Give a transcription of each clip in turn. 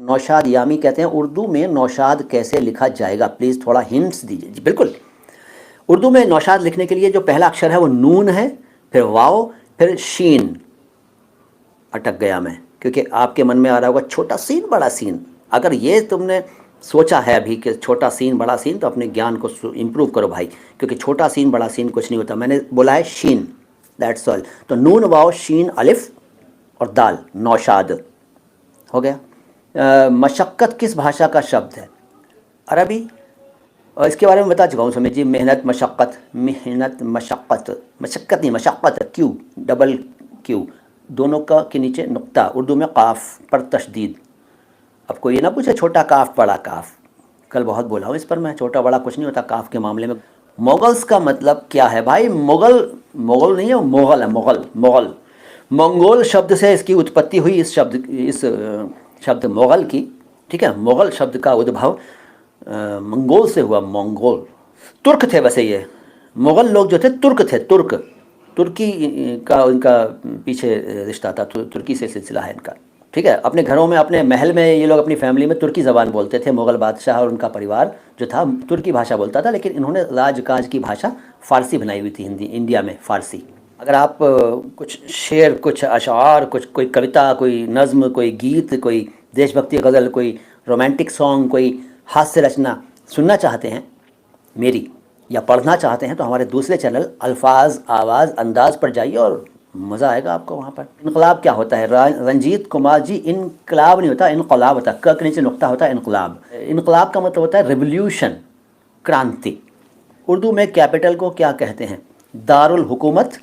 नौशाद यामी कहते हैं उर्दू में नौशाद कैसे लिखा जाएगा, प्लीज़ थोड़ा हिंट्स दीजिए। जी बिल्कुल, उर्दू में नौशाद लिखने के लिए जो पहला अक्षर है वो नून है, फिर वाव, फिर शीन। अटक गया मैं, क्योंकि आपके मन में आ रहा होगा छोटा सीन बड़ा सीन। अगर ये तुमने सोचा है अभी कि छोटा सीन बड़ा सीन, तो अपने ज्ञान को इम्प्रूव करो भाई, क्योंकि छोटा सीन बड़ा सीन कुछ नहीं होता। मैंने बोला है शीन, दैट्स ऑल। तो नून वाव शीन अलिफ और दाल, नौशाद हो गया। मशक्क़त किस भाषा का शब्द है? अरबी। और इसके बारे में बता चुका हूँ समीर जी, मेहनत मशक्क़त, मेहनत मशक्क़त, मशक्क़त नहीं मशक्क़त, क्यू डबल क्यू, दोनों का के नीचे नुक्ता, उर्दू में काफ पर तशदीद। अब कोई ये ना पूछे छोटा काफ बड़ा काफ, कल बहुत बोला हूँ इस पर मैं, छोटा बड़ा कुछ नहीं होता काफ के मामले में। मुगल्स का मतलब क्या है भाई? मुगल, मुगल नहीं है, मुगल है, मुगल, मुगल। मंगोल शब्द से इसकी उत्पत्ति हुई, इस शब्द मुगल की, ठीक है। मुगल शब्द का उद्भव मंगोल से हुआ, मंगोल। तुर्क थे वैसे ये, मुग़ल लोग जो थे तुर्क थे, तुर्क, तुर्की का इनका पीछे रिश्ता था, तुर्की से सिलसिला है इनका, ठीक है। अपने घरों में, अपने महल में ये लोग अपनी फैमिली में तुर्की ज़बान बोलते थे। मुग़ल बादशाह और उनका परिवार जो था तुर्की भाषा बोलता था, लेकिन इन्होंने राजकाज की भाषा फ़ारसी बनाई हुई थी, हिंदी, इंडिया में फ़ारसी। अगर आप कुछ शेर, कुछ अशार, कुछ कोई कविता, कोई नज़्म, कोई गीत, कोई देशभक्ति गज़ल, कोई रोमांटिक सॉन्ग, कोई हास्य रचना सुनना चाहते हैं मेरी, या पढ़ना चाहते हैं, तो हमारे दूसरे चैनल अल्फाज आवाज़ अंदाज़ पर जाइए और मज़ा आएगा आपको वहाँ पर। इनकलाब क्या होता है? रंजीत कुमार जी, इनकलाब नहीं होता, इनकलाब होता है, क के नीचे नुक्ता होता है, इनकलाब। इनकलाब का मतलब होता है रिवोल्यूशन, क्रांति। उर्दू में कैपिटल को क्या कहते हैं? दारुल हुकूमत,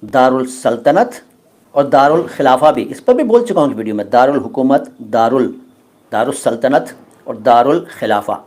दारुल सल्तनत और दारुल खिलाफा भी, इस पर भी बोल चुका हूँ इस वीडियो में। दारुल हुकूमत, दारुल सल्तनत और दारुल खिलाफा।